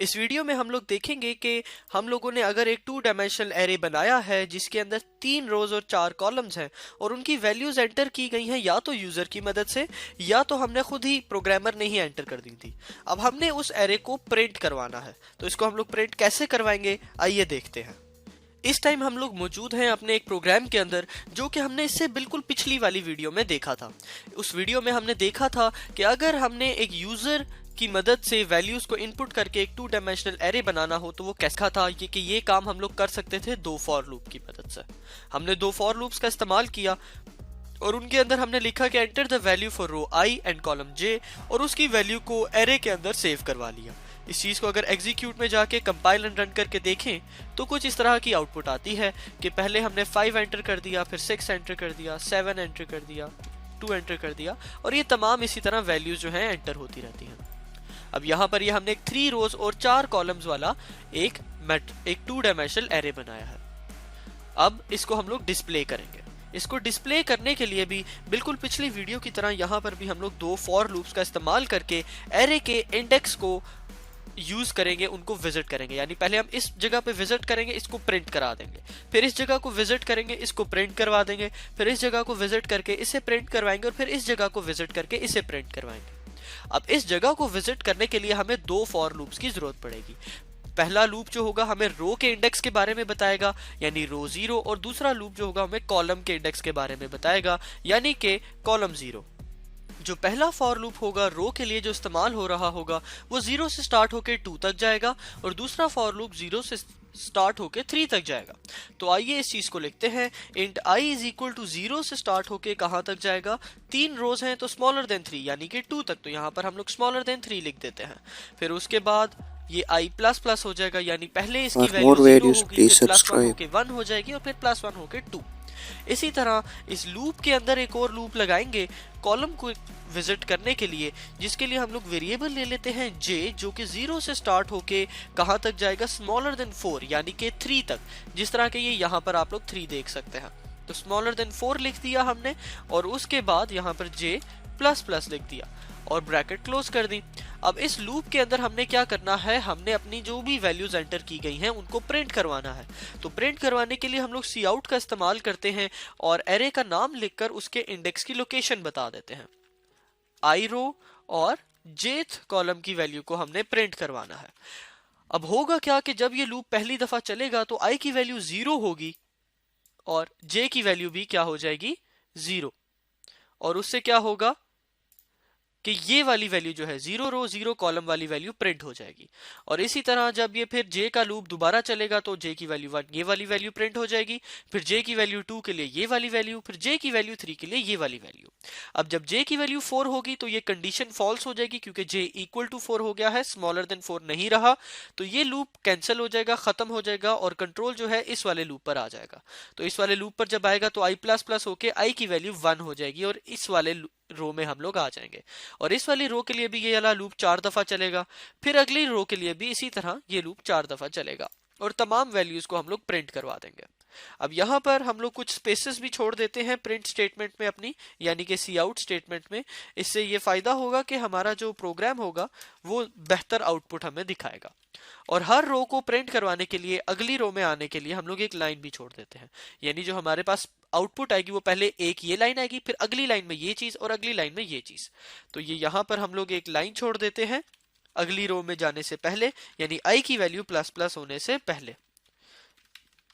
इस वीडियो में हम लोग देखेंगे कि हम लोगों ने अगर एक 2 डायमेंशनल एरे बनाया है जिसके अंदर 3 रोज और 4 कॉलम्स हैं और उनकी वैल्यूज एंटर की गई हैं या तो यूजर की मदद से या तो हमने खुद ही प्रोग्रामर ने ही एंटर कर दी थी। अब हमने उस एरे को प्रिंट करवाना है, तो इसको हम लोग प्रिंट कैसे करवाएंगे आइए देखते हैं। इस टाइम हम लोग मौजूद हैं अपने एक प्रोग्राम के अंदर जो कि हमने इससे बिल्कुल पिछली वाली वीडियो में देखा था। उस वीडियो में हमने देखा था कि अगर हमने एक यूजर की मदद से वैल्यूज को इनपुट करके एक 2 डायमेंशनल एरे बनाना हो तो वो कैसा था कि ये काम हम लोग कर सकते थे 2 फॉर लूप की मदद से। हमने 2 फॉर लूप्स का इस्तेमाल किया और उनके अंदर हमने लिखा कि enter the value for row I and column J और उसकी वैल्यू को एरे के अंदर सेव करवा लिया। इस चीज को अगर एग्जीक्यूट में जाके कंपाइल एंड रन करके देखें तो कुछ इस तरह की आउटपुट आती है कि पहले हमने 5 एंटर कर दिया, फिर 6 एंटर कर दिया, 7 एंटर कर दिया, 2 एंटर कर दिया और ये तमाम इसी तरह वैल्यूज जो हैं एंटर होती रहती हैं। अब यहाँ पर ये हमने एक 3 रोज और 4 कॉलम्स वाला एक 2 डायमेंशनल एरे बनाया है। अब इसको हम लोग डिस्प्ले करेंगे। इसको डिस्प्ले करने के लिए भी बिल्कुल पिछली वीडियो की तरह यहाँ पर भी हम लोग 2 फॉर लूप्स का इस्तेमाल करके एरे के इंडेक्स को यूज करेंगे, उनको विजिट करेंगे। यानी पहले हम इस जगह पे विजिट करेंगे, इसको प्रिंट करा देंगे, फिर इस जगह को विजिट करेंगे, इसको प्रिंट करवा देंगे, फिर इस जगह को विजिट करके इसे प्रिंट करवाएंगे और फिर इस जगह को विजिट करके इसे प्रिंट करवाएंगे। अब इस जगह को विजिट करने के लिए हमें 2 फॉर लूप्स की जरूरत पड़ेगी। पहला लूप जो होगा हमें रो के इंडेक्स के बारे में बताएगा यानी रो 0 और दूसरा लूप जो होगा हमें कॉलम के इंडेक्स के बारे में बताएगा यानी कि कॉलम 0। जो पहला फॉर लूप होगा रो के लिए जो इस्तेमाल हो रहा होगा वो 0 से स्टार्ट होकर 2 तक जाएगा और दूसरा फॉर लूप 0 से स्टार्ट होके 3 तक जाएगा। तो आइए इस चीज को लिखते हैं। Int i is equal to 0 से स्टार्ट होके कहां तक जाएगा, 3 रोज हैं तो स्मॉलर देन 3 यानी कि 2 तक, तो यहां पर हम लोग स्मॉलर देन 3 लिख देते हैं। फिर उसके बाद ये i प्लस प्लस हो जाएगा यानी पहले इसकी वैल्यू 0 होगी, फिर प्लस 1 होके 1 हो जाएगी और फिर प्लस 1 होके 2। इसी तरह इस लूप के अंदर एक और लूप लगाएंगे कॉलम को विजिट करने के लिए, जिसके लिए हम लोग वेरिएबल ले लेते हैं j जो कि 0 से स्टार्ट होके कहां तक जाएगा, स्मॉलर देन 4 यानी कि 3 तक। जिस तरह के ये यहाँ पर आप लोग 3 देख सकते हैं, तो स्मॉलर देन 4 लिख दिया हमने और उसके बाद यहाँ पर j प्लस प्लस लिख दिया और ब्रैकेट क्लोज कर दी। अब इस लूप के अंदर हमने क्या करना है, हमने अपनी जो भी वैल्यूज एंटर की गई हैं उनको प्रिंट करवाना है। तो प्रिंट करवाने के लिए हम लोग सी आउट का इस्तेमाल करते हैं और एरे का नाम लिखकर उसके इंडेक्स की लोकेशन बता देते हैं। आई रो और जेथ कॉलम की वैल्यू को हमने प्रिंट करवाना है। अब होगा क्या कि जब ये लूप पहली दफा चलेगा तो आई की वैल्यू 0 होगी और जे की वैल्यू भी क्या हो जाएगी 0 और उससे क्या होगा कि ये वाली वैल्यू जो है 0 रो 0 कॉलम वाली वैल्यू प्रिंट हो जाएगी। और इसी तरह जब ये फिर j का लूप दोबारा चलेगा तो j की वैल्यू 1 ये वाली वैल्यू प्रिंट हो जाएगी, फिर j की वैल्यू 2 के लिए ये वाली वैल्यू, फिर j की वैल्यू 3 के लिए ये वाली वैल्यू। अब जब j की वैल्यू 4 होगी तो ये कंडीशन फॉल्स हो जाएगी क्योंकि j इक्वल टू 4 हो गया है, स्मॉलर देन 4 नहीं रहा, तो ये लूप कैंसिल हो जाएगा, खत्म हो जाएगा और कंट्रोल जो है इस वाले लूप पर आ जाएगा। तो इस वाले लूप पर जब आएगा तो i प्लस प्लस होके i की वैल्यू 1 हो जाएगी और इस वाले रो में हम लोग आ जाएंगे। और इस वाली रो के लिए भी ये वाला लूप 4 दफा चलेगा, फिर अगली रो के लिए भी इसी तरह ये लूप 4 दफा चलेगा और तमाम वैल्यूज को हम लोग प्रिंट करवा देंगे। अब यहाँ पर हम लोग कुछ स्पेसेस भी छोड़ देते हैं प्रिंट स्टेटमेंट में अपनी, यानी कि सी आउट स्टेटमेंट में। इससे ये फायदा होगा कि हमारा जो प्रोग्राम होगा वो बेहतर आउटपुट हमें दिखाएगा। और हर रो को प्रिंट करवाने के लिए अगली रो में आने के लिए हम लोग एक लाइन भी छोड़ देते हैं, यानी जो हमारे पास आउटपुट आएगी वो पहले एक ये लाइन आएगी, फिर अगली लाइन में ये चीज और अगली लाइन में ये चीज। तो ये यहाँ पर हम लोग एक लाइन छोड़ देते हैं अगली रो में जाने से पहले, यानी आई की वैल्यू प्लस प्लस होने से पहले।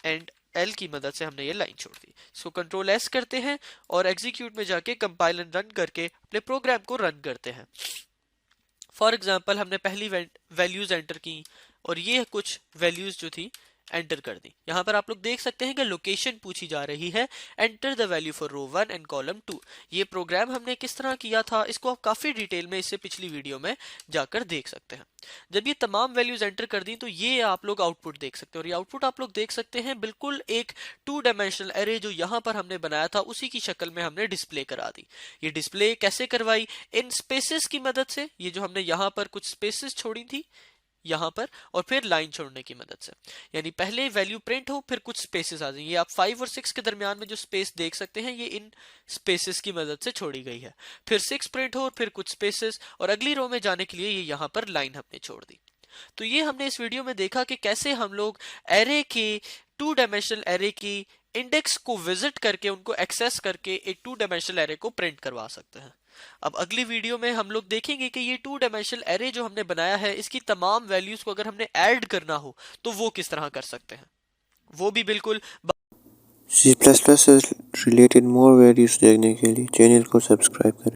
एंड एल की मदद से हमने ये लाइन छोड़ दी। इसको कंट्रोल एस करते हैं और एग्जीक्यूट में जाके कंपाइल एंड रन करके अपने प्रोग्राम को रन करते हैं। फॉर एग्जाम्पल हमने पहली वैल्यूज एंटर की और ये कुछ वैल्यूज जो थी एंटर कर दी। यहाँ पर आप लोग देख सकते हैं कि लोकेशन पूछी जा रही है, enter the value for row 1 and column 2। ये प्रोग्राम हमने किस तरह किया था इसको आप काफी डिटेल में इससे पिछली वीडियो में जाकर देख सकते हैं। जब ये तमाम वैल्यूज एंटर कर दी तो ये आप लोग आउटपुट देख सकते हैं और ये आउटपुट आप लोग देख सकते हैं बिल्कुल एक 2 डायमेंशनल एरे जो यहाँ पर हमने बनाया था उसी की शक्ल में हमने डिस्प्ले करा दी। ये डिस्प्ले कैसे करवाई, इन स्पेसेस की मदद से। ये जो हमने यहाँ पर कुछ स्पेसेस छोड़ी थी यहाँ पर और फिर लाइन छोड़ने की मदद से, यानी पहले वैल्यू प्रिंट हो फिर कुछ स्पेसेस आ जाएंगे। आप 5 और 6 के दरमियान में जो स्पेस देख सकते हैं ये इन स्पेसेस की मदद से छोड़ी गई है। फिर 6 प्रिंट हो और फिर कुछ स्पेसेस और अगली रो में जाने के लिए ये यहाँ पर लाइन हमने छोड़ दी। तो ये हमने इस वीडियो में देखा कि कैसे हम लोग एरे के 2 डायमेंशनल एरे की इंडेक्स को विजिट करके उनको एक्सेस करके एक 2 डायमेंशनल एरे को प्रिंट करवा सकते हैं। अब अगली वीडियो में हम लोग देखेंगे कि ये 2 डायमेंशनल एरे जो हमने बनाया है इसकी तमाम वैल्यूज को अगर हमने ऐड करना हो तो वो किस तरह कर सकते हैं, वो भी बिल्कुल। C++ से रिलेटेड मोर वीडियोस देखने के लिए चैनल को सब्सक्राइब करें।